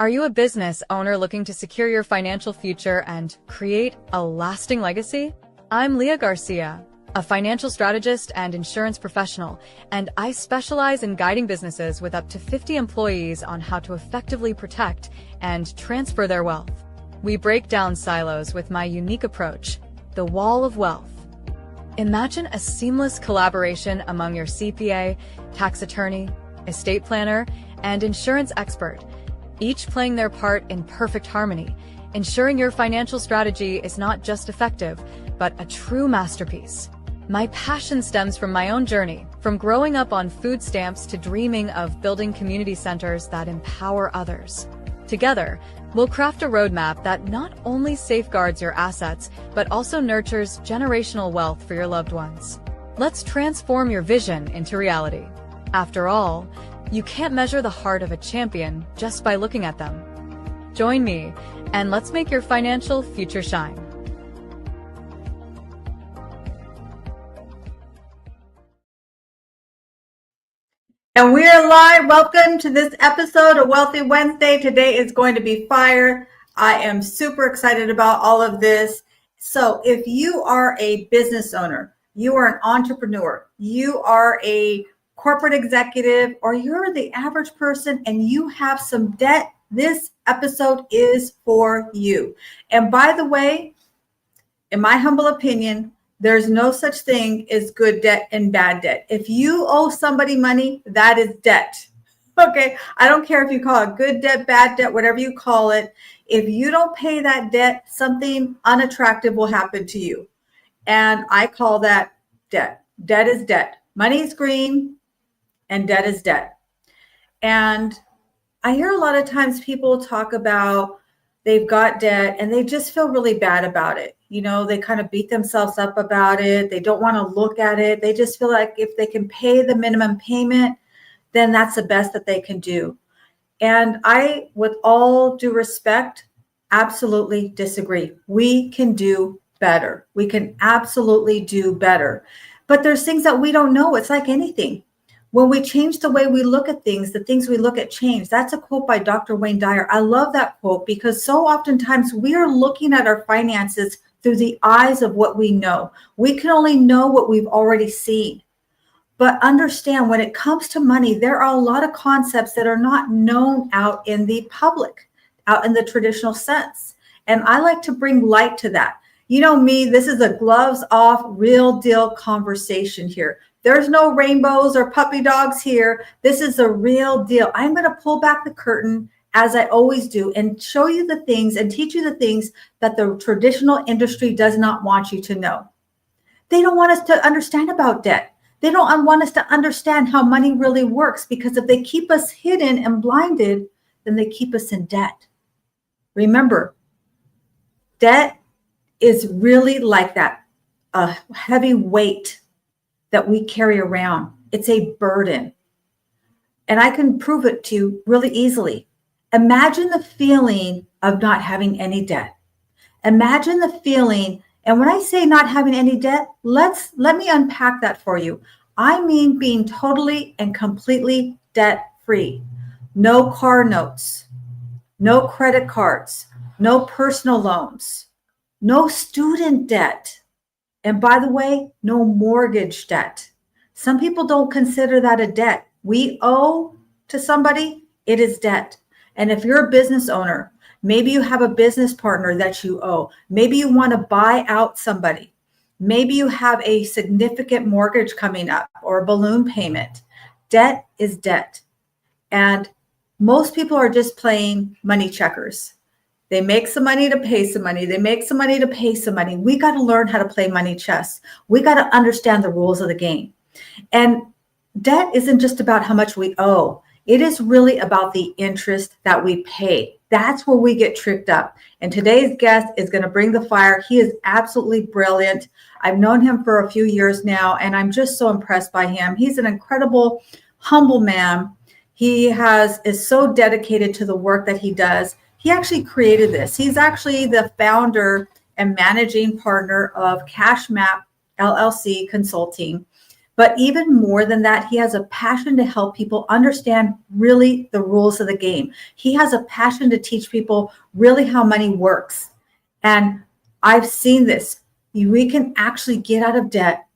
Are you a business owner looking to secure your financial future and create a lasting legacy? I'm Leah Garcia, a financial strategist and insurance professional, and I specialize in guiding businesses with up to 50 employees on how to effectively protect and transfer their wealth. We break down silos with my unique approach, the Wall of Wealth. Imagine a seamless collaboration among your CPA, tax attorney, estate planner, and insurance expert, each playing their part in perfect harmony, ensuring your financial strategy is not just effective, but a true masterpiece. My passion stems from my own journey, from growing up on food stamps to dreaming of building community centers that empower others. Together, we'll craft a roadmap that not only safeguards your assets, but also nurtures generational wealth for your loved ones. Let's transform your vision into reality. After all, you can't measure the heart of a champion just by looking at them. Join me, and let's make your financial future shine. And we are live. Welcome to this episode of Wealthy Wednesday. Today is going to be fire. I am super excited about all of this. So if you are a business owner, you are an entrepreneur, you are a corporate executive, or you're the average person and you have some debt, this episode is for you. And by the way, in my humble opinion, there's no such thing as good debt and bad debt. If you owe somebody money, that is debt. Okay, I don't care if you call it good debt, bad debt, whatever you call it. If you don't pay that debt, something unattractive will happen to you. And I call that debt. Debt is debt. Money is green and debt is debt. And I hear a lot of times people talk about they've got debt and they just feel really bad about it. You know, they kind of beat themselves up about it. They don't want to look at it. They just feel like if they can pay the minimum payment, then that's the best that they can do. And I, with all due respect, absolutely disagree. We can do better. We can absolutely do better. But there's things that we don't know. It's like anything. When we change the way we look at things, the things we look at change. That's a quote by Dr. Wayne Dyer. I love that quote because so oftentimes we are looking at our finances through the eyes of what we know. We can only know what we've already seen. But understand when it comes to money, there are a lot of concepts that are not known out in the public, out in the traditional sense. And I like to bring light to that. You know me, this is a gloves off, real deal conversation here. There's no rainbows or puppy dogs here. This is a real deal. I'm going to pull back the curtain as I always do and show you the things and teach you the things that the traditional industry does not want you to know. They don't want us to understand about debt. They don't want us to understand how money really works because if they keep us hidden and blinded, then they keep us in debt. Remember, debt is really like that, a heavy weight that we carry around. It's a burden. And I can prove it to you really easily. Imagine the feeling of not having any debt. Imagine the feeling, and when I say not having any debt, let me unpack that for you. I mean being totally and completely debt-free. No car notes, no credit cards, no personal loans, no student debt. And by the way, no mortgage debt. Some people don't consider that a debt. We owe to somebody, it is debt. And if you're a business owner, maybe you have a business partner that you owe. Maybe you want to buy out somebody. Maybe you have a significant mortgage coming up or a balloon payment. Debt is debt. And most people are just playing money checkers. They make some money to pay some money. They make some money to pay some money. We got to learn how to play money chess. We got to understand the rules of the game. And debt isn't just about how much we owe. It is really about the interest that we pay. That's where we get tricked up. And today's guest is going to bring the fire. He is absolutely brilliant. I've known him for a few years now, and I'm just so impressed by him. He's an incredible, humble man. He is so dedicated to the work that he does. He actually created this. He's actually the founder and managing partner of CashMap LLC Consulting. But even more than that, he has a passion to help people understand really the rules of the game. He has a passion to teach people really how money works. And I've seen this. We can actually get out of debt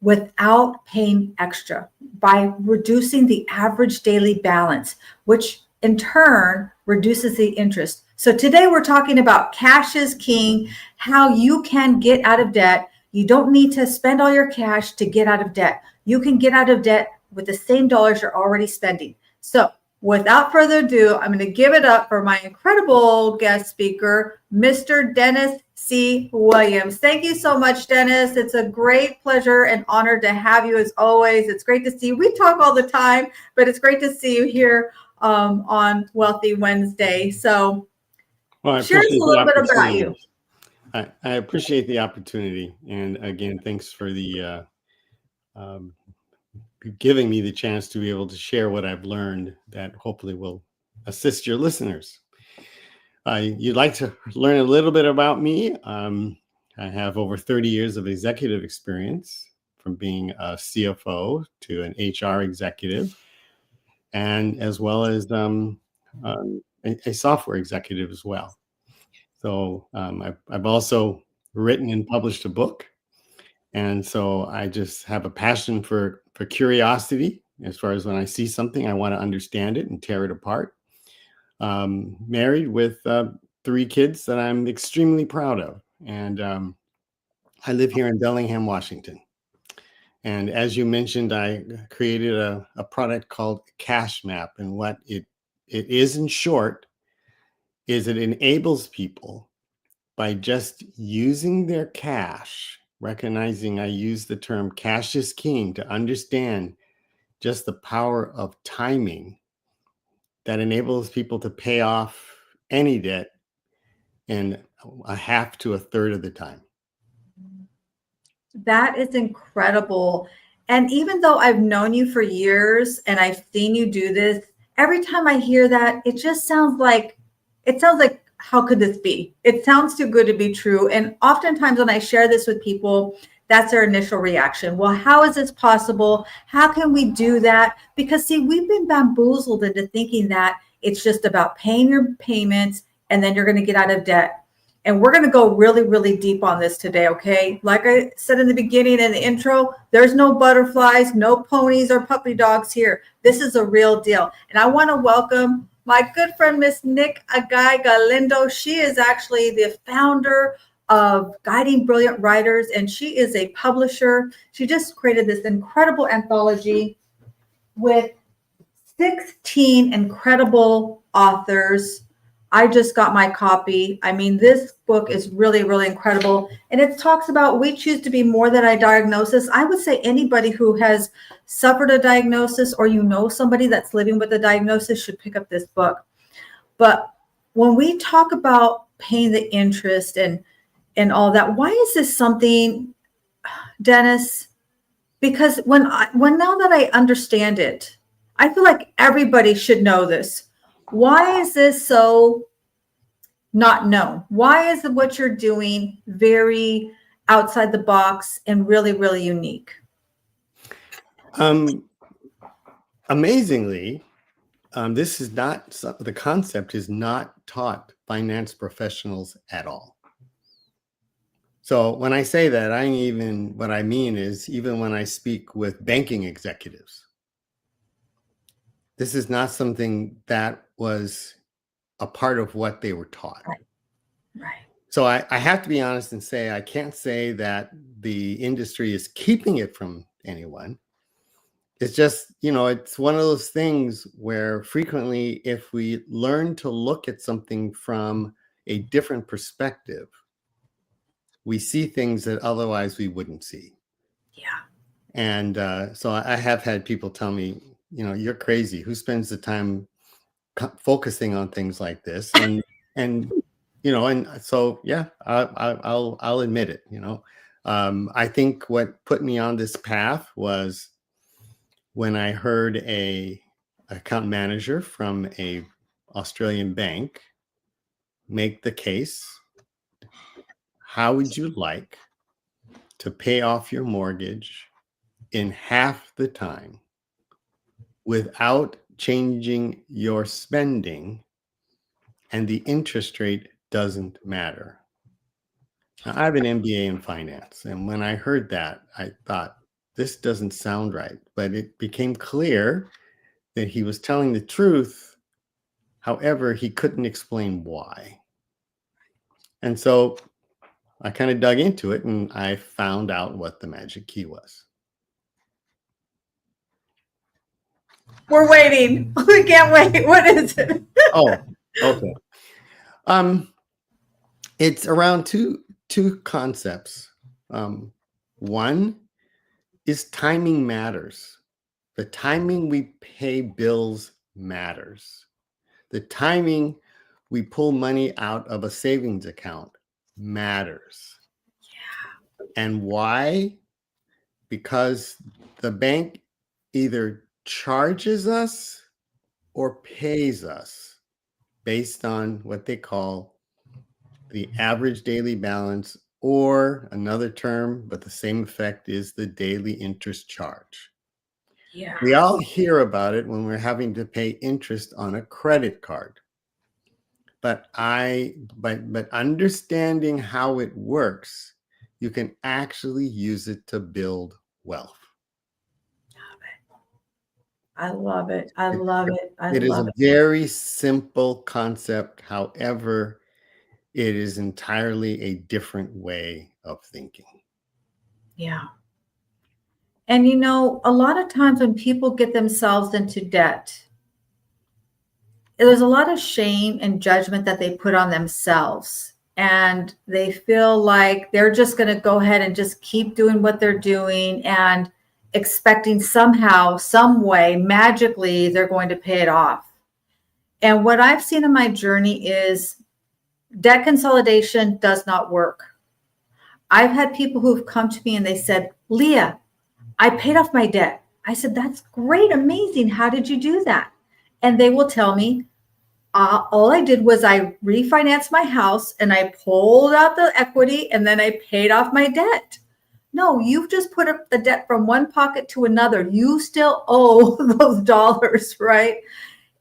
without paying extra by reducing the average daily balance, which in turn reduces the interest. So today we're talking about cash is king, how you can get out of debt. You don't need to spend all your cash to get out of debt. You can get out of debt with the same dollars you're already spending. So without further ado, I'm going to give it up for my incredible guest speaker, Mr. Dennis C. Williams. Thank you so much, Dennis. It's a great pleasure and honor to have you as always. It's great to see you. We talk all the time, but it's great to see you here on Wealthy Wednesday. So share us a little bit about you. I appreciate the opportunity. And again, thanks for the giving me the chance to be able to share what I've learned that hopefully will assist your listeners. You'd like to learn a little bit about me. I have over 30 years of executive experience, from being a CFO to an HR executive, and as well as a software executive as well. So I've also written and published a book. And so I just have a passion for curiosity. As far as when I see something, I want to understand it and tear it apart. Married with 3 kids that I'm extremely proud of. And I live here in Bellingham, Washington. And as you mentioned, I created a product called Cash Map. And what it is in short is it enables people, by just using their cash, recognizing I use the term cash is king, to understand just the power of timing, that enables people to pay off any debt in a half to a third of the time. That is incredible. And even though I've known you for years and I've seen you do this, every time I hear that, it sounds like, how could this be? It sounds too good to be true. And oftentimes when I share this with people, that's their initial reaction. Well, how is this possible? How can we do that? Because see, we've been bamboozled into thinking that it's just about paying your payments and then you're going to get out of debt. And we're going to go really, really deep on this today, okay? Like I said in the beginning and the intro, there's no butterflies, no ponies or puppy dogs here. This is a real deal. And I want to welcome my good friend, Miss Nick Agai Galindo. She is actually the founder of Guiding Brilliant Writers, and she is a publisher. She just created this incredible anthology with 16 incredible authors. I just got my copy. I mean, this book is really, really incredible. And it talks about we choose to be more than a diagnosis. I would say anybody who has suffered a diagnosis or you know somebody that's living with a diagnosis should pick up this book. But when we talk about paying the interest and all that, why is this something, Dennis? Because when now that I understand it, I feel like everybody should know this. Why is this so not known? Why is what you're doing very outside the box and really, really unique? Amazingly, this is not, the concept is not taught finance professionals at all. So when I say that, what I mean is even when I speak with banking executives, this is not something that was a part of what they were taught. Right. So I have to be honest and say, I can't say that the industry is keeping it from anyone. It's just, it's one of those things where frequently, if we learn to look at something from a different perspective, we see things that otherwise we wouldn't see. Yeah. And so I have had people tell me, you're crazy. Who spends the time focusing on things like this? And so, yeah, I'll admit it. I think what put me on this path was when I heard a account manager from a Australian bank make the case, how would you like to pay off your mortgage in half the time without changing your spending, and the interest rate doesn't matter. Now, I have an MBA in finance, and when I heard that, I thought, this doesn't sound right. But it became clear that he was telling the truth. However, he couldn't explain why. And so I kind of dug into it, and I found out what the magic key was. We're waiting. We can't wait. What is it? Oh, okay. It's around two concepts. One is timing matters. The timing we pay bills matters. The timing we pull money out of a savings account matters. Yeah. And why? Because the bank either charges us or pays us based on what they call the average daily balance, or another term, but the same effect, is the daily interest charge. Yeah. We all hear about it when we're having to pay interest on a credit card. But understanding how it works, you can actually use it to build wealth. I love it. I love it. It is a very simple concept. However, it is entirely a different way of thinking. Yeah. And you know, a lot of times when people get themselves into debt, there's a lot of shame and judgment that they put on themselves. And they feel like they're just going to go ahead and just keep doing what they're doing and expecting somehow, some way, magically, they're going to pay it off. And what I've seen in my journey is debt consolidation does not work. I've had people who've come to me and they said, Leah, I paid off my debt. I said, that's great, amazing. How did you do that? And they will tell me, all I did was I refinanced my house and I pulled out the equity and then I paid off my debt. No, you've just put up the debt from one pocket to another. You still owe those dollars, right?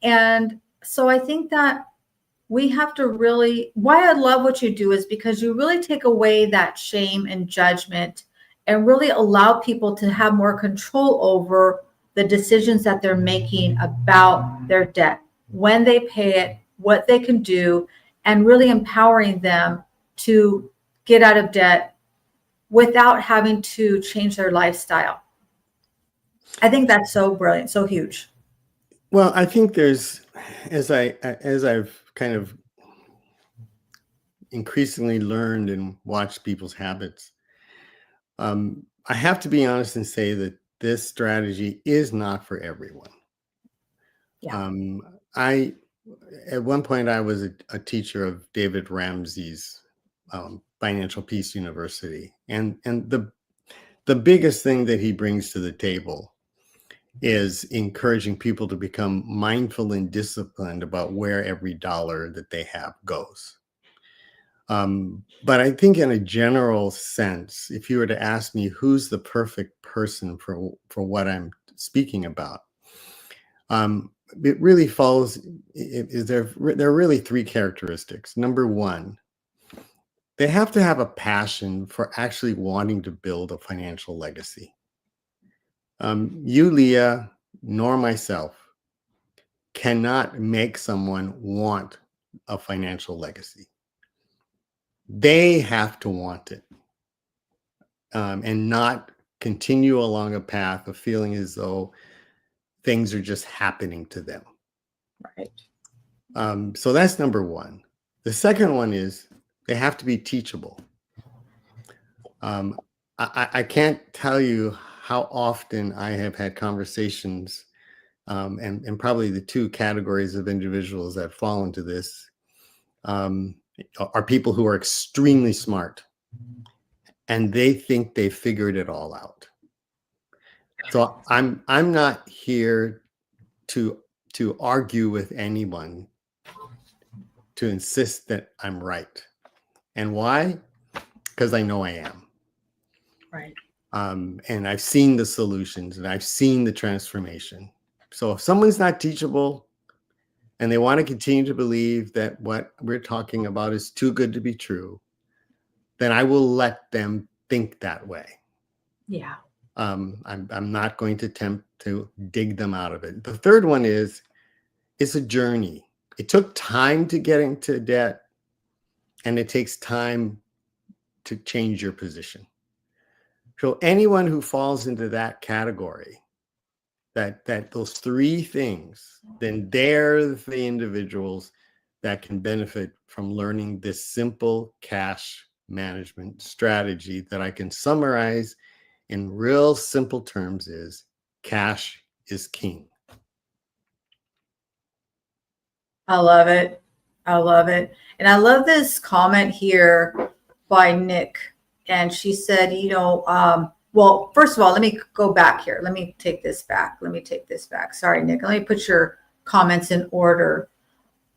And so I think that we have to really, why I love what you do is because you really take away that shame and judgment and really allow people to have more control over the decisions that they're making about their debt, when they pay it, what they can do, and really empowering them to get out of debt without having to change their lifestyle. I think that's so brilliant, so huge. Well, I think there's, as I've kind of increasingly learned and watched people's habits, I have to be honest and say that this strategy is not for everyone. Yeah. At one point, I was a teacher of David Ramsey's Financial Peace University, and the biggest thing that he brings to the table is encouraging people to become mindful and disciplined about where every dollar that they have goes. But I think in a general sense, if you were to ask me who's the perfect person for what I'm speaking about, it really falls, there are really three characteristics. Number one, they have to have a passion for actually wanting to build a financial legacy. You, Leah, nor myself cannot make someone want a financial legacy. They have to want it, and not continue along a path of feeling as though things are just happening to them. Right. So that's number one. The second one is they have to be teachable. I can't tell you how often I have had conversations, and probably the two categories of individuals that fall into this are people who are extremely smart and they think they figured it all out. So I'm not here to argue with anyone, to insist that I'm right. And why? Because I know I am. Right. And I've seen the solutions and I've seen the transformation. So if someone's not teachable and they want to continue to believe that what we're talking about is too good to be true, then I will let them think that way. Yeah. I'm not going to attempt to dig them out of it. The third one is, it's a journey. It took time to get into debt, and it takes time to change your position. So anyone who falls into that category, that those three things, then they're the individuals that can benefit from learning this simple cash management strategy that I can summarize in real simple terms is cash is king. I love it. I love it. And I love this comment here by Nick. And she said, well, first of all, let me go back here. Let me take this back. Sorry, Nick. Let me put your comments in order.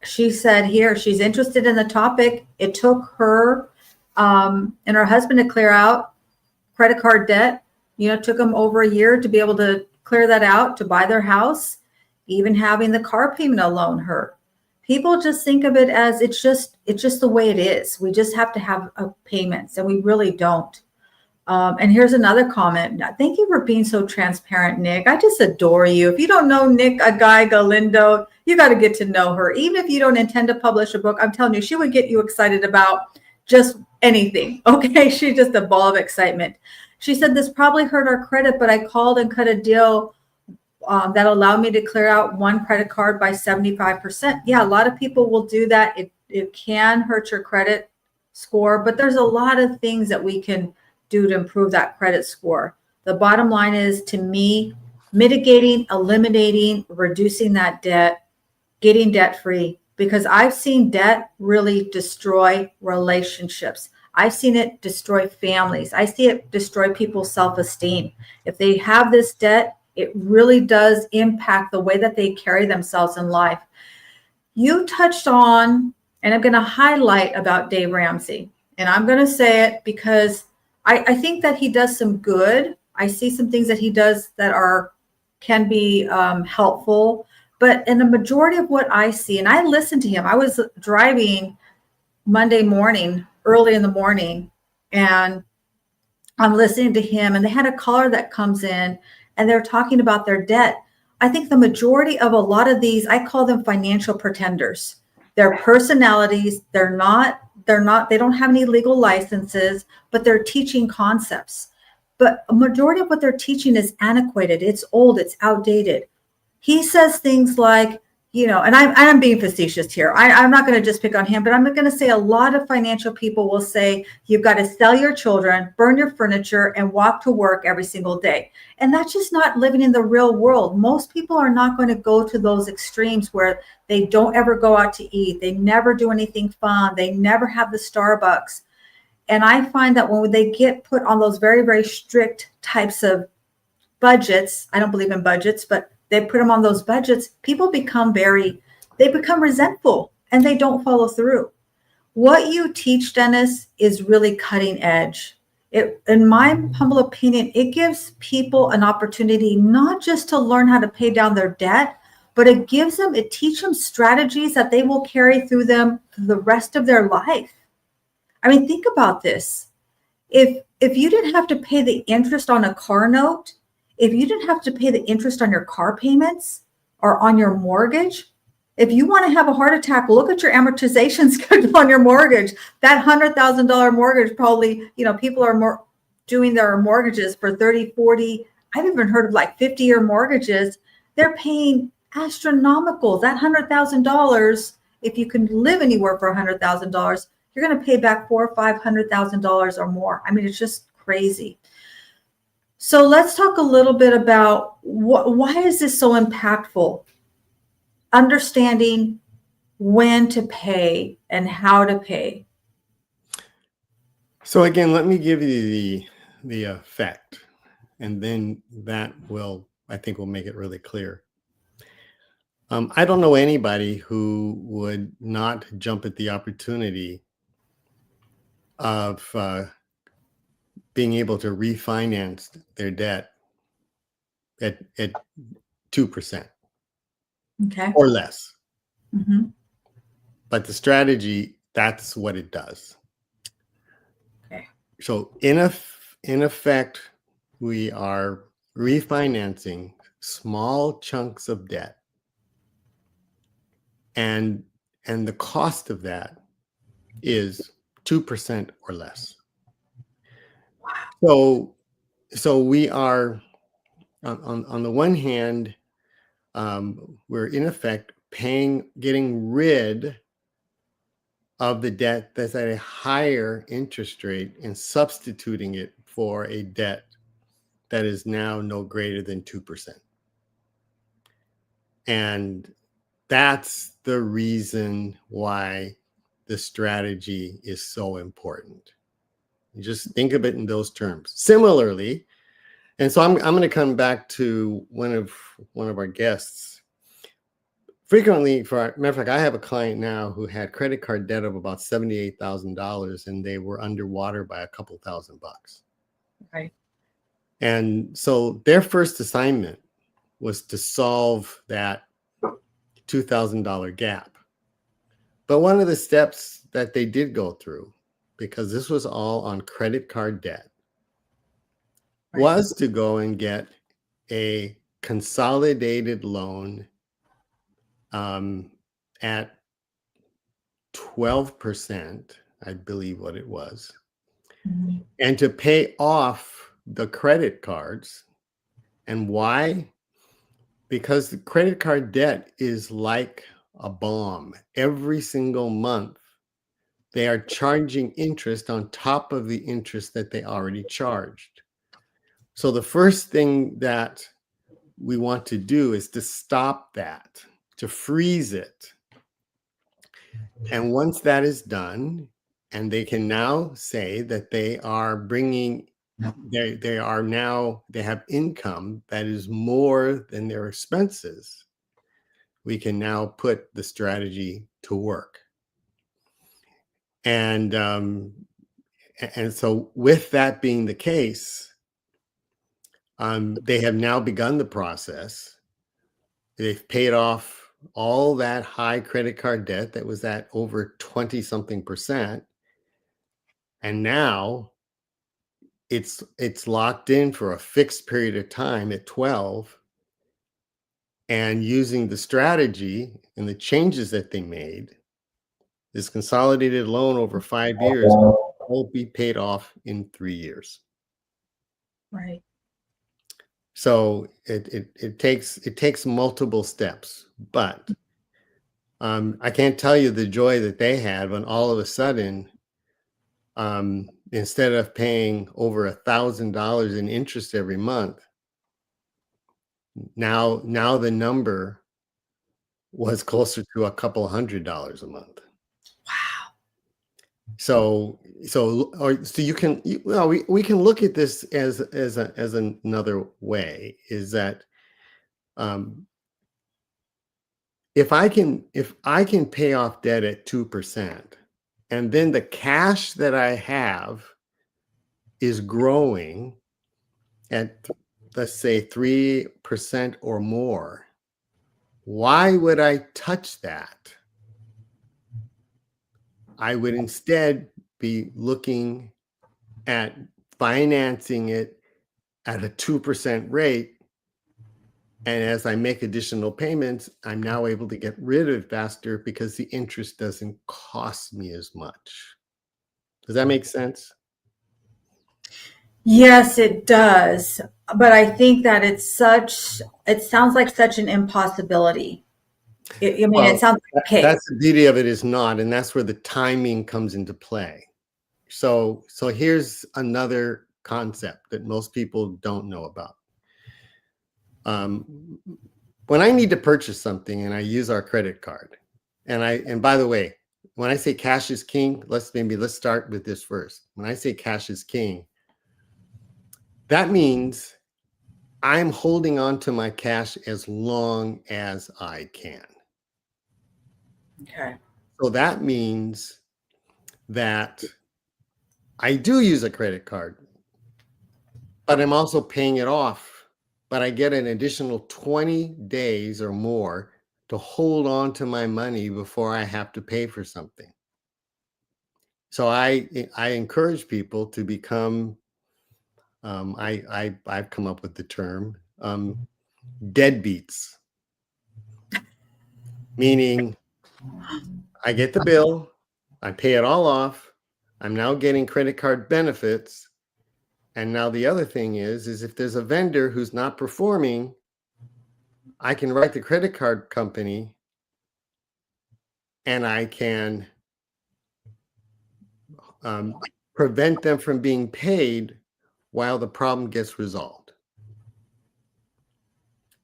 She said here, she's interested in the topic. It took her and her husband to clear out credit card debt. It took them over a year to be able to clear that out, to buy their house. Even having the car payment alone hurt. People just think of it as it's just the way it is. We just have to have payments, and we really don't. And here's another comment. Thank you for being so transparent, Nick. I just adore you. If you don't know Nick Agai Galindo, you got to get to know her. Even if you don't intend to publish a book, I'm telling you, she would get you excited about just anything. Okay, she's just a ball of excitement. She said, this probably hurt our credit, but I called and cut a deal that allowed me to clear out one credit card by 75%. Yeah, a lot of people will do that. It can hurt your credit score, but there's a lot of things that we can do to improve that credit score. The bottom line is, to me, mitigating, eliminating, reducing that debt, getting debt free, because I've seen debt really destroy relationships. I've seen it destroy families. I see it destroy people's self-esteem. If they have this debt, it really does impact the way that they carry themselves in life. You touched on, and I'm going to highlight about Dave Ramsey. And I'm going to say it because I think that he does some good. I see some things that he does that can be helpful. But in the majority of what I see, and I listen to him, I was driving Monday morning, early in the morning, and I'm listening to him, and they had a caller that comes in, and they're talking about their debt. I think the majority of a lot of these, I call them financial pretenders. Their personalities, they don't have any legal licenses, but they're teaching concepts. But a majority of what they're teaching is antiquated. It's old, it's outdated. He says things like, and I'm being facetious here. I'm not going to just pick on him, but I'm going to say a lot of financial people will say, you've got to sell your children, burn your furniture, and walk to work every single day. And that's just not living in the real world. Most people are not going to go to those extremes where they don't ever go out to eat. They never do anything fun. They never have the Starbucks. And I find that when they get put on those very, very strict types of budgets, I don't believe in budgets, but they put them on those budgets, people become resentful, and they don't follow through. What you teach, Dennis, is really cutting edge. In my humble opinion, it gives people an opportunity not just to learn how to pay down their debt, but it teaches them strategies that they will carry through them for the rest of their life. I mean, think about this. If you didn't have to pay the interest on a car note, if you didn't have to pay the interest on your car payments or on your mortgage, if you want to have a heart attack, look at your amortization schedule on your mortgage. That $100,000 mortgage, probably, people are doing their mortgages for 30, 40. I've even heard of like 50-year mortgages. They're paying astronomical. That $100,000, if you can live anywhere for $100,000, you're going to pay back $400,000 or $500,000 or more. I mean, it's just crazy. So let's talk a little bit about why is this so impactful? Understanding when to pay and how to pay. So again, let me give you the effect, and then that I think will make it really clear. I don't know anybody who would not jump at the opportunity of being able to refinance their debt at 2% Okay. or less. Mm-hmm. But the strategy, that's what it does. Okay. So in effect, we are refinancing small chunks of debt, and the cost of that is 2% or less. So we are on the one hand, we're in effect getting rid of the debt that's at a higher interest rate and substituting it for a debt that is now no greater than 2%. And that's the reason why the strategy is so important. You just think of it in those terms. Similarly, and so I'm going to come back to one of our guests. Frequently, for matter of fact, I have a client now who had credit card debt of about $78,000, and they were underwater by a couple $1,000. Right. And so their first assignment was to solve that $2,000 gap. But one of the steps that they did go through, because this was all on credit card debt, Right. was to go and get a consolidated loan at 12%, I believe what it was, Mm-hmm. and to pay off the credit cards. And why? Because the credit card debt is like a bomb. Every single month, they are charging interest on top of the interest that they already charged. So the first thing that we want to do is to stop that, to freeze it. And once that is done, and they can now say that they are bringing, they have income that is more than their expenses, we can now put the strategy to work. And so with that being the case, they have now begun the process. They've paid off all that high credit card debt that was at over 20 something percent. And now it's locked in for a fixed period of time at 12. And using the strategy and the changes that they made, this consolidated loan over 5 years will be paid off in 3 years. Right. So it takes multiple steps, but I can't tell you the joy that they had when all of a sudden, instead of paying over $1,000 in interest every month, now the number was closer to a couple $100 a month. Wow. So you can, we can look at this as another way, is that if I can pay off debt at 2%, and then the cash that I have is growing at, let's say, 3% or more, why would I touch that? I would instead be looking at financing it at a 2% rate. And as I make additional payments, I'm now able to get rid of it faster because the interest doesn't cost me as much. Does that make sense? Yes, it does. But I think that it sounds like such an impossibility. It sounds like a case. That's the beauty of it, is not, and that's where the timing comes into play. So here's another concept that most people don't know about. When I need to purchase something and I use our credit card, and by the way, when I say cash is king, let's start with this first. When I say cash is king, that means I'm holding on to my cash as long as I can. Okay. So that means that I do use a credit card, but I'm also paying it off. But I get an additional 20 days or more to hold on to my money before I have to pay for something. So I encourage people to become, I've come up with the term, deadbeats, meaning I get the bill, I pay it all off, I'm now getting credit card benefits. And now the other thing is if there's a vendor who's not performing, I can write the credit card company and I can prevent them from being paid while the problem gets resolved.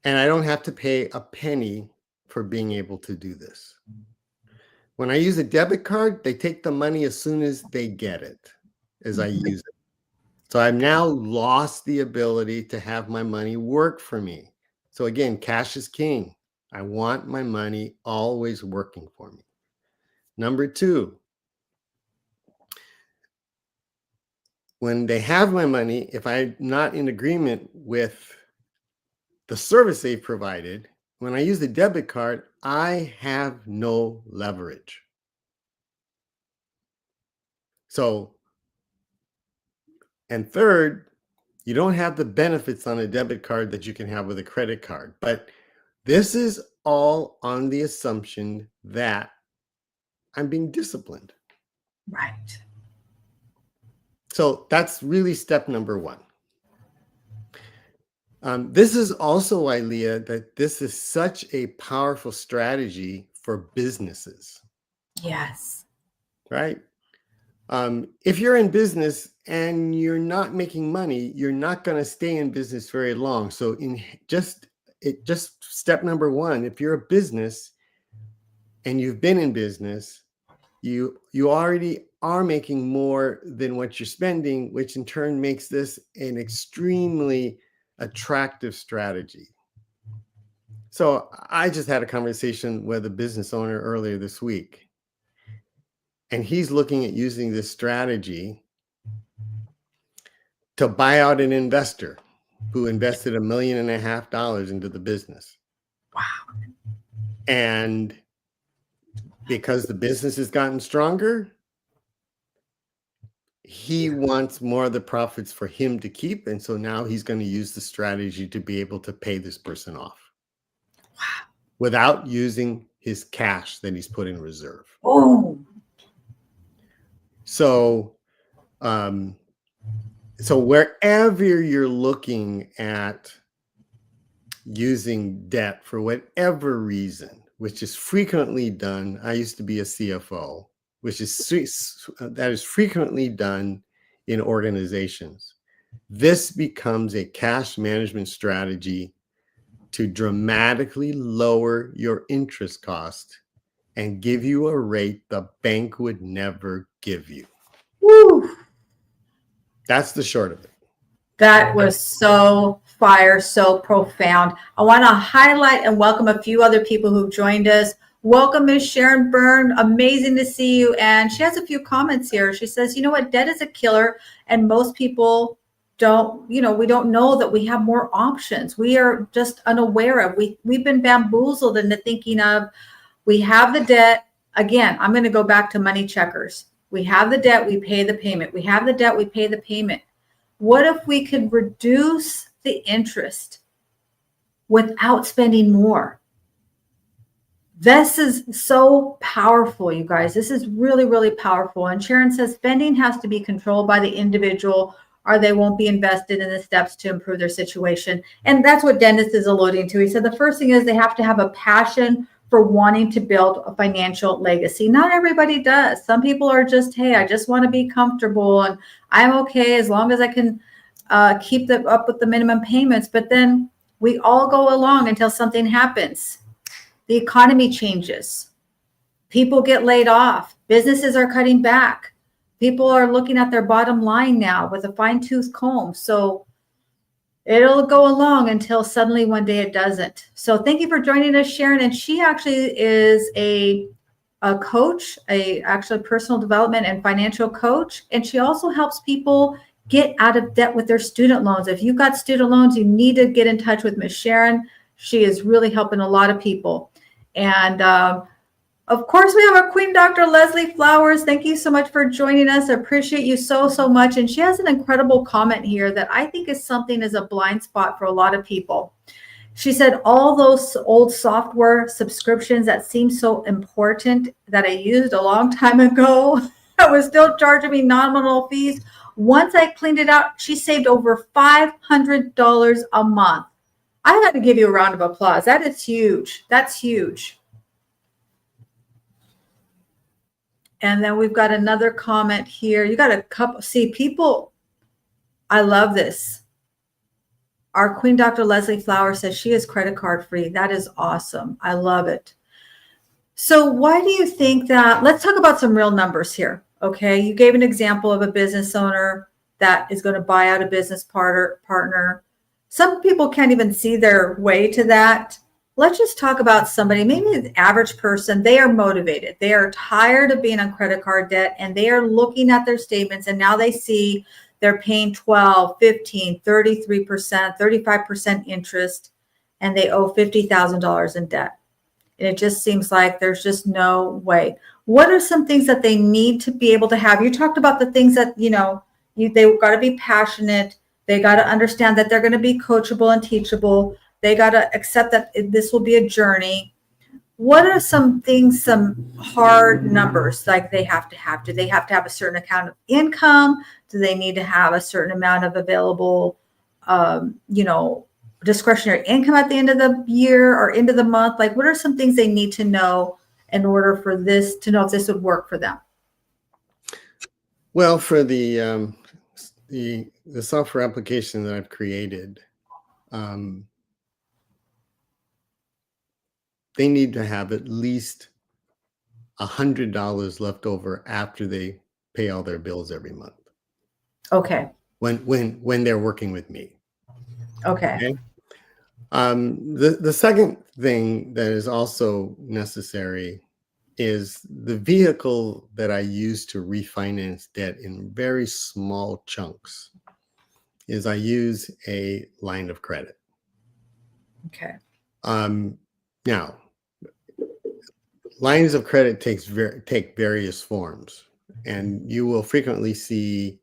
And I don't have to pay a penny for being able to do this. When I use a debit card, they take the money as soon as they get it, as I use it. So I've now lost the ability to have my money work for me. So again, cash is king. I want my money always working for me. Number two, when they have my money, if I'm not in agreement with the service they've provided, when I use the debit card, I have no leverage. So, and third, you don't have the benefits on a debit card that you can have with a credit card. But this is all on the assumption that I'm being disciplined. Right. So that's really step number one. This is also why, Leah, that this is such a powerful strategy for businesses. Yes. Right? If you're in business and you're not making money, you're not going to stay in business very long. So just step number one, if you're a business and you've been in business, you already are making more than what you're spending, which in turn makes this an extremely attractive strategy. So I just had a conversation with a business owner earlier this week, and he's looking at using this strategy to buy out an investor who invested $1.5 million into the business. Wow. And because the business has gotten stronger, he wants more of the profits for him to keep. And so now he's going to use the strategy to be able to pay this person off. Wow. Without using his cash that he's put in reserve. Oh. So, so wherever you're looking at using debt for whatever reason, which is frequently done, I used to be a CFO, that is frequently done in organizations. This becomes a cash management strategy to dramatically lower your interest cost and give you a rate the bank would never give you. Woo. That's the short of it. That was so fire, so profound. I want to highlight and welcome a few other people who've joined us. Welcome, Ms. Sharon Byrne. Amazing to see you. And she has a few comments here. She says, you know what, debt is a killer, and most people don't, we don't know that we have more options. We are just unaware of. We've been bamboozled into thinking of, we have the debt. Again, I'm going to go back to money checkers. We have the debt, we pay the payment. We have the debt, we pay the payment. What if we could reduce the interest without spending more? This is so powerful, you guys. This is really, really powerful. And Sharon says spending has to be controlled by the individual, or they won't be invested in the steps to improve their situation. And that's what Dennis is alluding to. He said the first thing is they have to have a passion for wanting to build a financial legacy. Not everybody does. Some people are just, hey, I just want to be comfortable and I'm okay as long as I can keep up with the minimum payments. But then we all go along until something happens. The economy changes. People get laid off. Businesses are cutting back. People are looking at their bottom line now with a fine-tooth comb. So it'll go along until suddenly one day it doesn't. So thank you for joining us, Sharon. And she actually is a coach, actually personal development and financial coach. And she also helps people get out of debt with their student loans. If you've got student loans, you need to get in touch with Miss Sharon. She is really helping a lot of people. And of course, we have our Queen Dr. Leslie Flowers. Thank you so much for joining us. I appreciate you so, so much. And she has an incredible comment here that I think is something as a blind spot for a lot of people. She said, all those old software subscriptions that seem so important that I used a long time ago, I was still charging me nominal fees. Once I cleaned it out, she saved over $500 a month. I had to give you a round of applause. That is huge. That's huge. And then we've got another comment here. You got a couple, see, people, I love this. Our Queen Dr. Leslie Flowers says she is credit card free. That is awesome. I love it. So why do you think that, let's talk about some real numbers here. Okay. You gave an example of a business owner that is going to buy out a business partner. Some people can't even see their way to that. Let's just talk about somebody, maybe an average person. They are motivated. They are tired of being on credit card debt, and they are looking at their statements, and now they see they're paying 12, 15, 33%, 35% interest, and they owe $50,000 in debt. And it just seems like there's just no way. What are some things that they need to be able to have? You talked about the things that, they've got to be passionate. They got to understand that they're going to be coachable and teachable. They got to accept that this will be a journey. What are some things, some hard numbers like they have to have? Do they have to have a certain amount of income? Do they need to have a certain amount of available, discretionary income at the end of the year or end of the month? Like, what are some things they need to know in order for this to know if this would work for them? Well, for the software application that I've created, they need to have at least $100 left over after they pay all their bills every month. Okay. When they're working with me. Okay. The second thing that is also necessary is the vehicle that I use to refinance debt in very small chunks is I use a line of credit. Okay. Now, lines of credit take various forms, and you will frequently see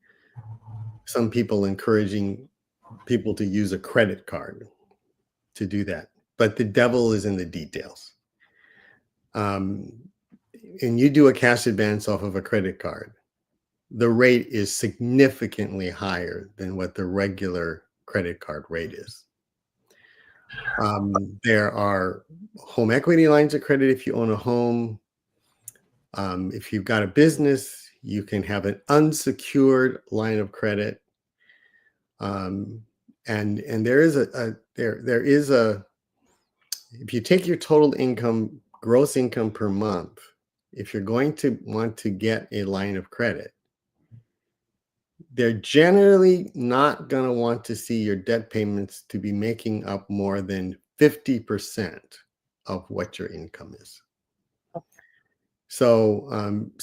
some people encouraging people to use a credit card to do that. But the devil is in the details. And you do a cash advance off of a credit card, the rate is significantly higher than what the regular credit card rate is. There are home equity lines of credit if you own a home. If you've got a business, you can have an unsecured line of credit. And there is a if you take your total income, gross income per month, if you're going to want to get a line of credit, they're generally not going to want to see your debt payments to be making up more than 50% of what your income is. So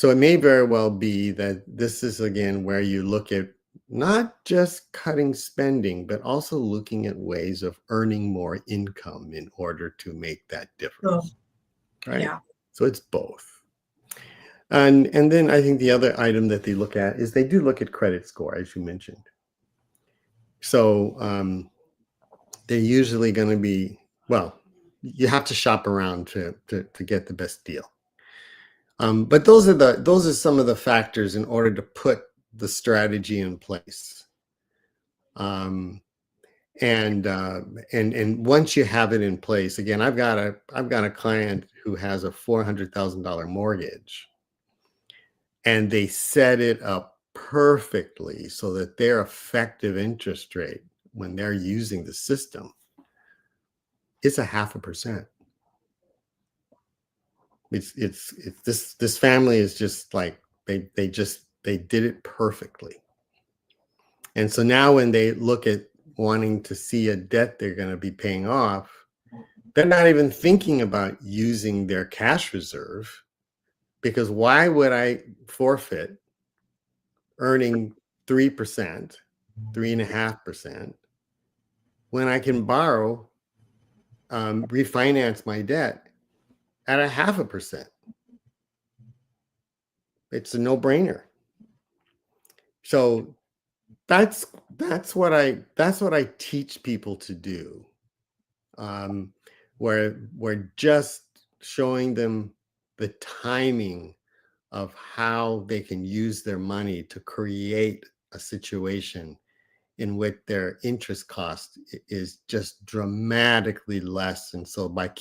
it may very well be that this is, again, where you look at not just cutting spending, but also looking at ways of earning more income in order to make that difference. Right? Yeah. So it's both. And then I think the other item that they look at is they do look at credit score, as you mentioned. So they're usually going to be, well, you have to shop around to get the best deal. But those are some of the factors in order to put the strategy in place. And once you have it in place, again, I've got a client who has a $400,000 mortgage, and they set it up perfectly so that their effective interest rate when they're using the system is 0.5%. It's this family is just like they did it perfectly. And so now when they look at wanting to see a debt they're going to be paying off, they're not even thinking about using their cash reserve, because why would I forfeit earning 3% 3.5%, when I can borrow, refinance my debt at 0.5%. It's a no-brainer. So that's what I teach people to do. Where we're just showing them the timing of how they can use their money to create a situation in which their interest cost is just dramatically less. And so by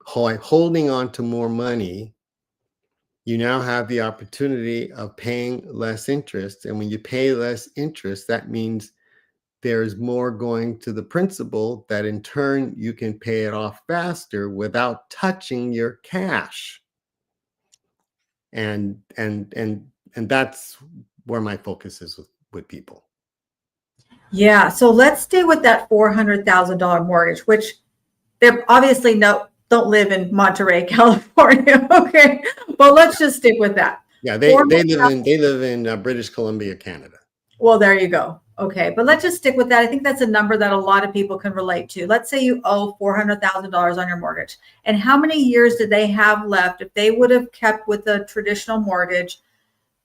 holding on to more money, you now have the opportunity of paying less interest. And when you pay less interest, that means there's more going to the principal, that in turn you can pay it off faster without touching your cash. And that's where my focus is with people. Yeah. So let's stay with that $400,000 mortgage, which they're obviously don't live in Monterey, California. Okay. But let's just stick with that. Yeah. They live in British Columbia, Canada. Well, there you go. Okay. But let's just stick with that. I think that's a number that a lot of people can relate to. Let's say you owe $400,000 on your mortgage. And how many years did they have left? If they would have kept with a traditional mortgage,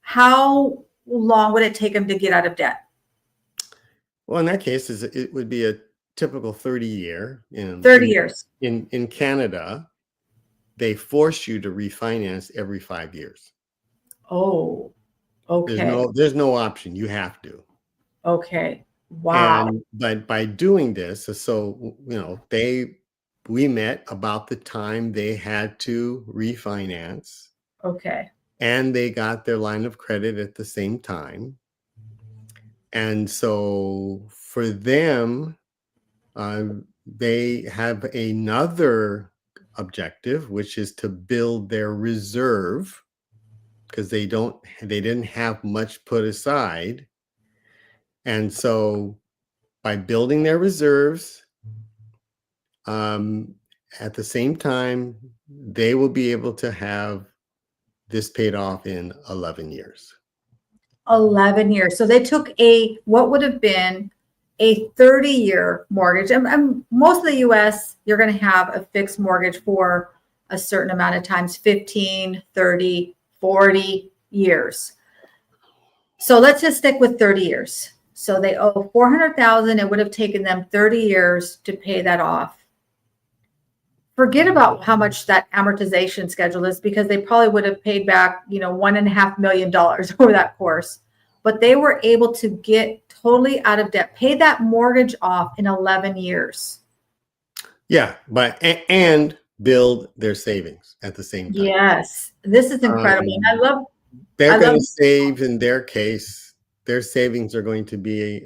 how long would it take them to get out of debt? Well, in that case, it would be a typical 30-year. 30 years. In Canada, they force you to refinance every 5 years. Oh, okay. There's no option. You have to. Okay. Wow. But by doing this, so we met about the time they had to refinance. Okay. And they got their line of credit at the same time. And so for them, they have another objective, which is to build their reserve, because they didn't have much put aside. And so by building their reserves, at the same time, they will be able to have this paid off in 11 years. 11 years. So they took what would have been a 30-year mortgage. And most of the US, you're going to have a fixed mortgage for a certain amount of times, 15, 30, 40 years. So let's just stick with 30 years. So they owe $400,000. It would have taken them 30 years to pay that off. Forget about how much that amortization schedule is, because they probably would have paid back, $1.5 million over that course. But they were able to get totally out of debt, pay that mortgage off in 11 years. Yeah, and build their savings at the same time. Yes, this is incredible. And they're going to save, in their case, their savings are going to be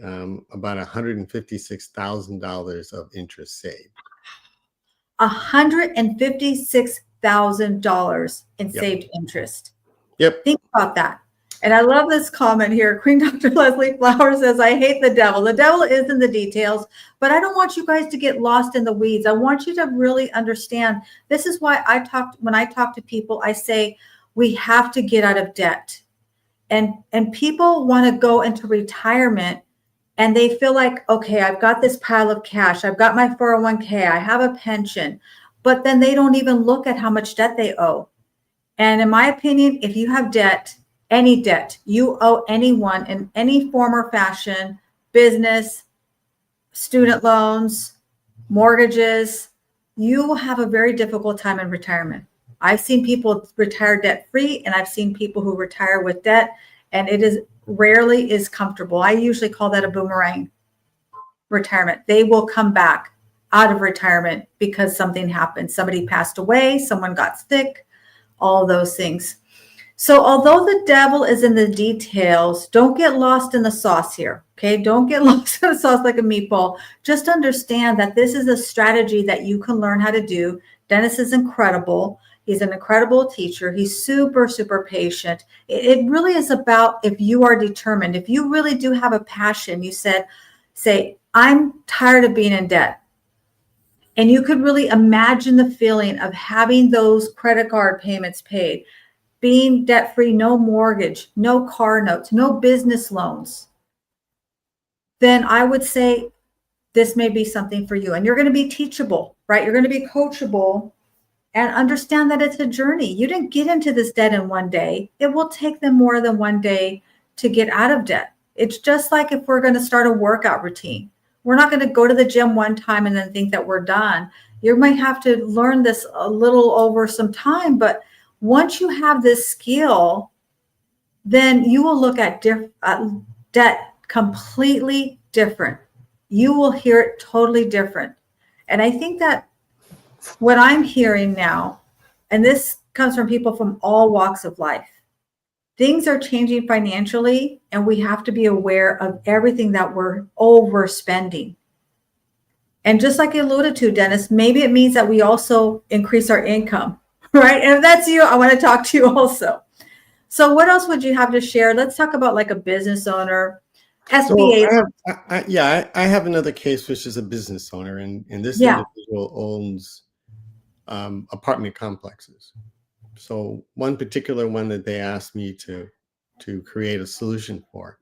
about $156,000 of interest saved. $156,000 in saved interest. Yep. Think about that. And I love this comment here. Queen Dr. Leslie Flower says, I hate the devil. The devil is in the details, but I don't want you guys to get lost in the weeds. I want you to really understand. This is why when I talk to people, I say, we have to get out of debt. And people want to go into retirement and they feel like, okay, I've got this pile of cash. I've got my 401k. I have a pension, but then they don't even look at how much debt they owe. And in my opinion, if you have debt, any debt you owe anyone in any form or fashion, business, student loans, mortgages, you will have a very difficult time in retirement. I've seen people retire debt free, and I've seen people who retire with debt, and it is rarely is comfortable. I usually call that a boomerang retirement. They will come back out of retirement because something happened. Somebody passed away, someone got sick, all those things. So although the devil is in the details, don't get lost in the sauce here, okay? Don't get lost in the sauce like a meatball. Just understand that this is a strategy that you can learn how to do. Dennis is incredible. He's an incredible teacher. He's super, super patient. It really is about, if you are determined, if you really do have a passion, you say, I'm tired of being in debt. And you could really imagine the feeling of having those credit card payments paid, being debt-free, no mortgage, no car notes, no business loans. then I would say this may be something for you. And you're going to be teachable, right? You're going to be coachable and understand that it's a journey. You didn't get into this debt in one day. It will take them more than one day to get out of debt. It's just like if we're going to start a workout routine. We're not going to go to the gym one time and then think that we're done. You might have to learn this a little over some time, but once you have this skill, then you will look at debt completely different. You will hear it totally different. And I think that what I'm hearing now, and this comes from people from all walks of life, things are changing financially, and we have to be aware of everything that we're overspending. And just like you alluded to, Dennis, maybe it means that we also increase our income, right? And if that's you, I want to talk to you also. So what else would you have to share? Let's talk about like a business owner, SBA. So I have another case, which is a business owner, and this Yeah. individual owns apartment complexes. So one particular one that they asked me to create a solution for,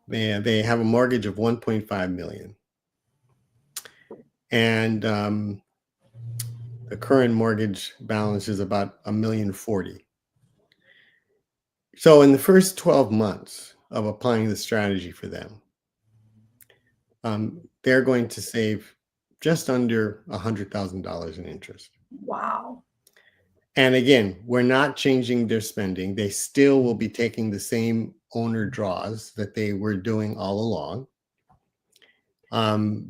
they have a mortgage of 1.5 million, and the current mortgage balance is about $1,040,000. So in the first 12 months of applying the strategy for them, they're going to save just under $100,000 in interest. Wow. And again, we're not changing their spending. They still will be taking the same owner draws that they were doing all along.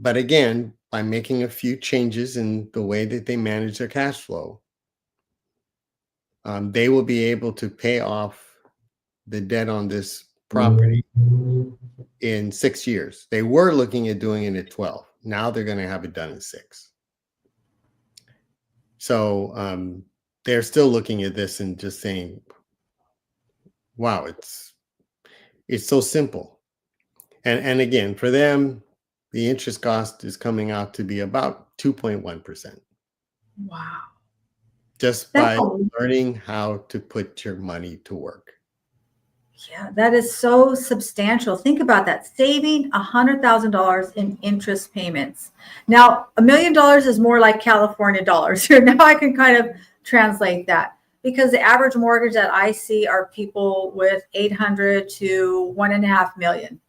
But again, by making a few changes in the way that they manage their cash flow, they will be able to pay off the debt on this property in 6 years. They were looking at doing it at 12. Now they're going to have it done in 6. So they're still looking at this and just saying, wow, it's so simple. And again, for them, the interest cost is coming out to be about 2.1%. Wow. Just by learning how to put your money to work. Yeah, that is so substantial. Think about that, saving $100,000 in interest payments. Now, $1 million is more like California dollars here. Now I can kind of translate that, because the average mortgage that I see are people with $800,000 to $1.5 million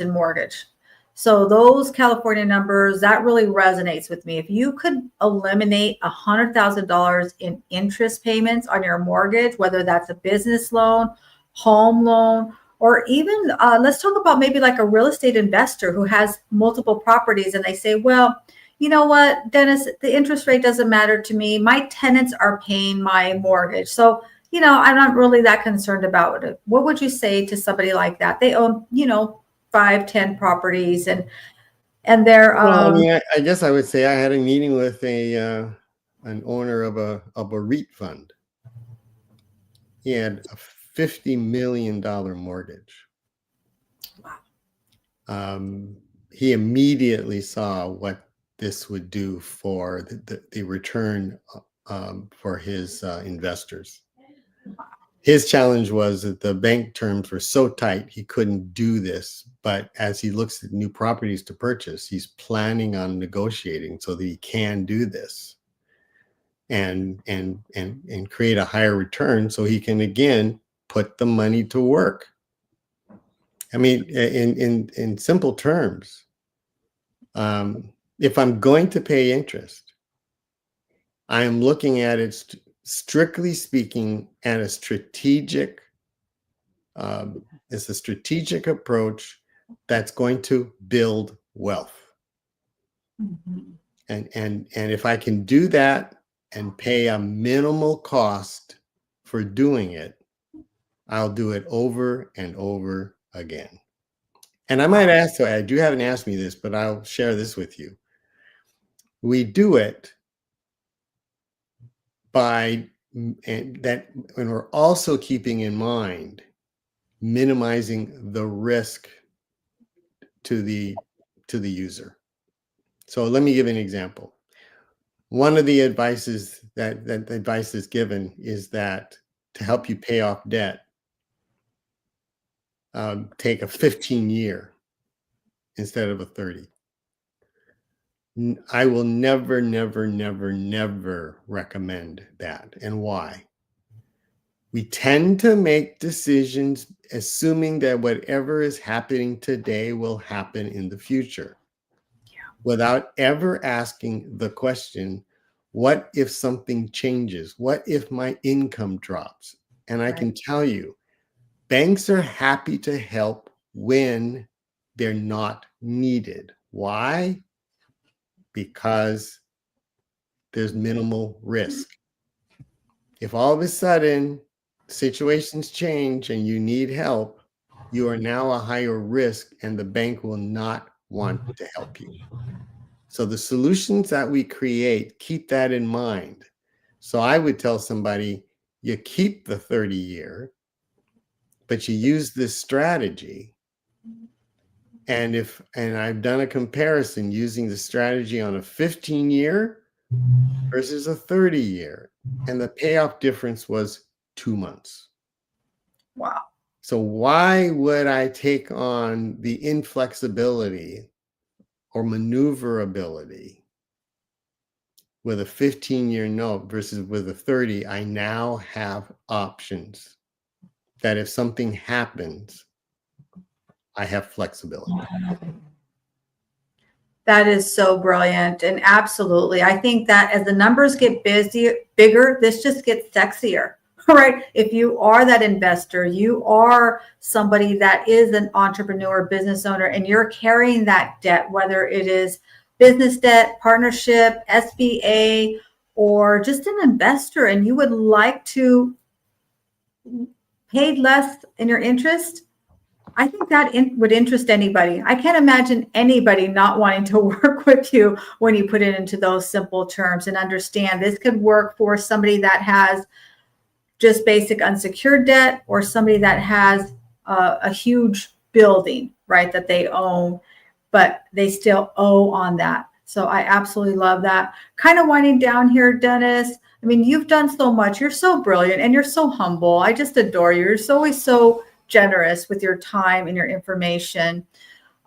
in mortgage. So those California numbers, that really resonates with me. If you could eliminate $100,000 in interest payments on your mortgage, whether that's a business loan, home loan, or even let's talk about maybe like a real estate investor who has multiple properties, and they say, well, you know what, Dennis, the interest rate doesn't matter to me. My tenants are paying my mortgage. So, I'm not really that concerned about it. What would you say to somebody like that? They own, 5, 10 properties, and they're well, I mean, I guess I would say I had a meeting with an owner of a REIT fund. He had a $50 million mortgage. Wow. He immediately saw what this would do for the return for his investors. His challenge was that the bank terms were so tight he couldn't do this. But as he looks at new properties to purchase, he's planning on negotiating so that he can do this and create a higher return so he can again put the money to work. I mean, in simple terms, if I'm going to pay interest, I am looking at it strictly speaking at a strategic. It's a strategic approach that's going to build wealth. Mm-hmm. And if I can do that and pay a minimal cost for doing it, I'll do it over and over again. And I might ask, so you haven't asked me this, but I'll share this with you. We do it by that when we're also keeping in mind minimizing the risk to the user. So let me give an example. One of the advices that advice is given is that to help you pay off debt, take a 15-year instead of a 30. I will never, never, never, never recommend that. And why? We tend to make decisions assuming that whatever is happening today will happen in the future, without ever asking the question, what if something changes? What if my income drops? And I can tell you, banks are happy to help when they're not needed. Why? Because there's minimal risk. If all of a sudden situations change and you need help, you are now a higher risk and the bank will not want to help you. So the solutions that we create, keep that in mind. So I would tell somebody, you keep the 30-year, but you use this strategy. And I've done a comparison using the strategy on a 15-year versus a 30-year. And the payoff difference was 2 months. Wow. So why would I take on the inflexibility or maneuverability with a 15-year note versus with a 30? I now have options that if something happens, I have flexibility. That is so brilliant. And absolutely. I think that as the numbers get bigger, this just gets sexier. All right. If you are that investor, you are somebody that is an entrepreneur, business owner, and you're carrying that debt, whether it is business debt, partnership, SBA, or just an investor, and you would like to pay less in your interest, I think that would interest anybody. I can't imagine anybody not wanting to work with you when you put it into those simple terms and understand this could work for somebody that has just basic unsecured debt or somebody that has a huge building, right, that they own, but they still owe on that. So I absolutely love that. Kind of winding down here, Dennis. I mean, you've done so much. You're so brilliant and you're so humble. I just adore you. You're always so generous with your time and your information.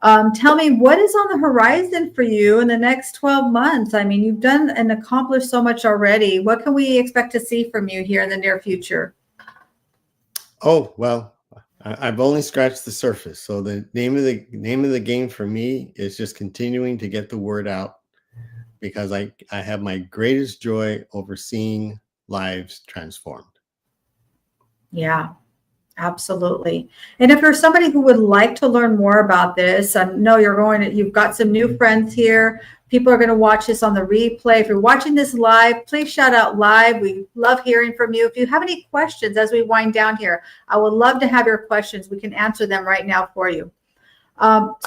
Tell me, what is on the horizon for you in the next 12 months? I mean, you've done and accomplished so much already. What can we expect to see from you here in the near future? Oh, well, I've only scratched the surface. So the name of the game for me is just continuing to get the word out, because I have my greatest joy over seeing lives transformed. Yeah. Absolutely. And if you're somebody who would like to learn more about this, I know you've got some new friends here. People are going to watch this on the replay. If you're watching this live, please shout out live. We love hearing from you. If you have any questions as we wind down here, I would love to have your questions. We can answer them right now for you.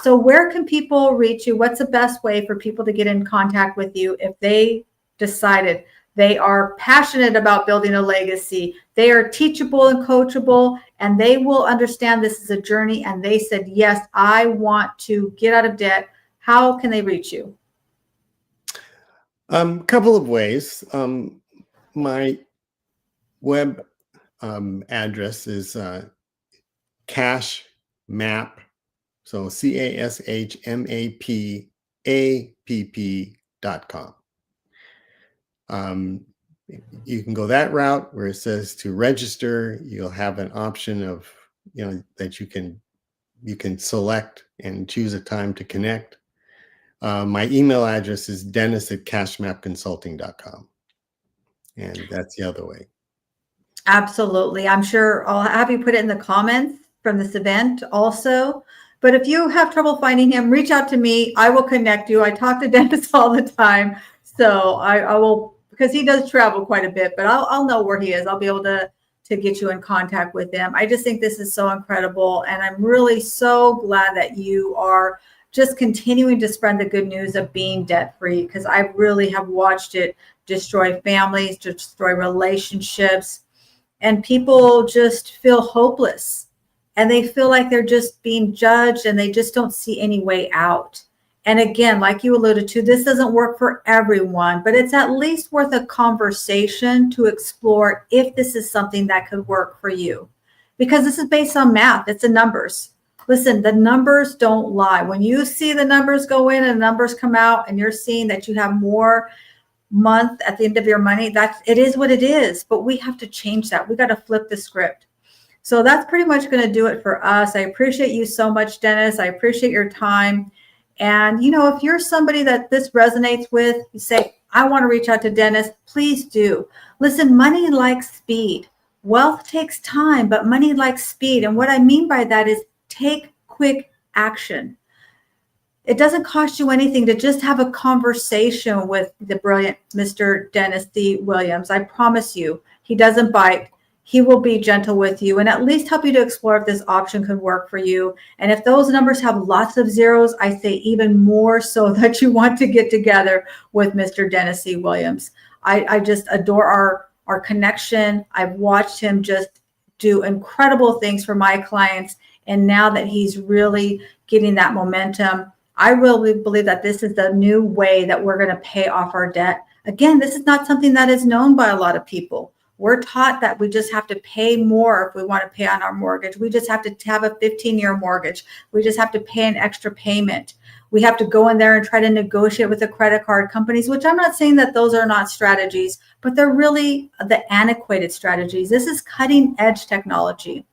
So where can people reach you? What's the best way for people to get in contact with you if they decided they are passionate about building a legacy, they are teachable and coachable, and they will understand this is a journey, and they said, yes, I want to get out of debt? How can they reach you? Couple of ways. My web address is CashMapp, so CashMapp.com. You can go that route where it says to register. You'll have an option of, that you can select and choose a time to connect. My email address is dennis@cashmapconsulting.com. And that's the other way. Absolutely. I'm sure I'll have you put it in the comments from this event also. But if you have trouble finding him, reach out to me. I will connect you. I talk to Dennis all the time. So I will, because he does travel quite a bit, but I'll know where he is. I'll be able to get you in contact with him. I just think this is so incredible. And I'm really so glad that you are just continuing to spread the good news of being debt-free, because I really have watched it destroy families, destroy relationships, and people just feel hopeless and they feel like they're just being judged and they just don't see any way out. And again, like you alluded to, this doesn't work for everyone, but it's at least worth a conversation to explore if this is something that could work for you, because this is based on math. It's the numbers. Listen, the numbers don't lie. When you see the numbers go in and the numbers come out and you're seeing that you have more month at the end of your money, it is what it is. But we have to change that. We got to flip the script. So that's pretty much going to do it for us. I appreciate you so much, Dennis. I appreciate your time. And, if you're somebody that this resonates with, you say, I want to reach out to Dennis, please do. Listen, money likes speed. Wealth takes time, but money likes speed. And what I mean by that is take quick action. It doesn't cost you anything to just have a conversation with the brilliant Mr. Dennis D. Williams. I promise you, he doesn't bite. He will be gentle with you and at least help you to explore if this option could work for you. And if those numbers have lots of zeros, I say even more so that you want to get together with Mr. Dennis C. Williams. I just adore our connection. I've watched him just do incredible things for my clients. And now that he's really getting that momentum, I really believe that this is the new way that we're going to pay off our debt. Again, this is not something that is known by a lot of people. We're taught that we just have to pay more if we want to pay on our mortgage. We just have to have a 15-year mortgage. We just have to pay an extra payment. We have to go in there and try to negotiate with the credit card companies, which I'm not saying that those are not strategies, but they're really the antiquated strategies. This is cutting edge technology.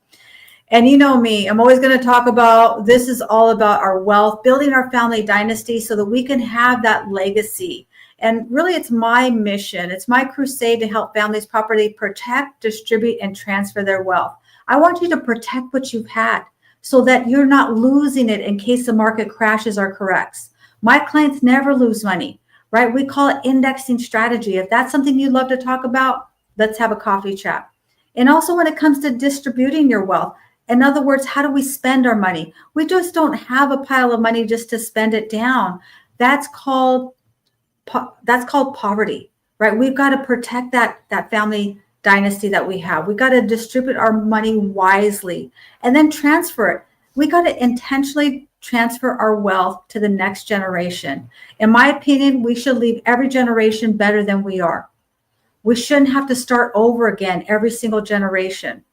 And you know me, I'm always going to talk about, this is all about our wealth, building our family dynasty so that we can have that legacy. And really, it's my mission. It's my crusade to help families properly protect, distribute, and transfer their wealth. I want you to protect what you've had so that you're not losing it in case the market crashes or corrects. My clients never lose money, right? We call it indexing strategy. If that's something you'd love to talk about, let's have a coffee chat. And also when it comes to distributing your wealth, in other words, how do we spend our money? We just don't have a pile of money just to spend it down. That's called poverty, right? We've got to protect that family dynasty that we have. We got to distribute our money wisely and then transfer it. We got to intentionally transfer our wealth to the next generation. In my opinion, we should leave every generation better than we are. We shouldn't have to start over again every single generation.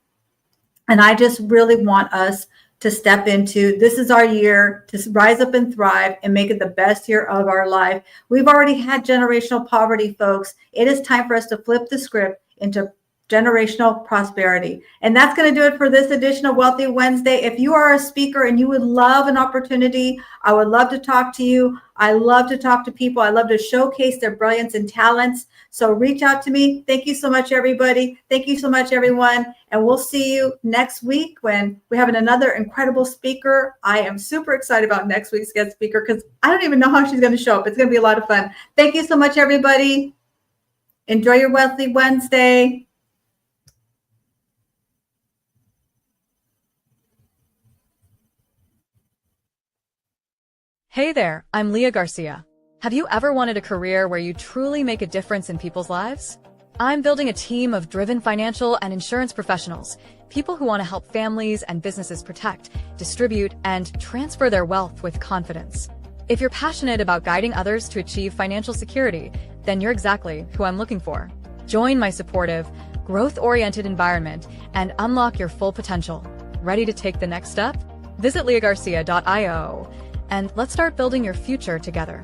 And I just really want us to step into, this is our year to rise up and thrive and make it the best year of our life. We've already had generational poverty, folks. It is time for us to flip the script into generational prosperity. And that's going to do it for this edition of Wealthy Wednesday. If you are a speaker and you would love an opportunity, I would love to talk to you. I love to talk to people. I love to showcase their brilliance and talents. So reach out to me. Thank you so much, everybody. Thank you so much, everyone. And we'll see you next week when we have another incredible speaker. I am super excited about next week's guest speaker because I don't even know how she's going to show up. It's going to be a lot of fun. Thank you so much, everybody. Enjoy your Wealthy Wednesday. Hey there, I'm Leah Garcia. Have you ever wanted a career where you truly make a difference in people's lives? I'm building a team of driven financial and insurance professionals, people who want to help families and businesses protect, distribute, and transfer their wealth with confidence. If you're passionate about guiding others to achieve financial security, then you're exactly who I'm looking for. Join my supportive, growth-oriented environment and unlock your full potential. Ready to take the next step? Visit leahgarcia.io and let's start building your future together.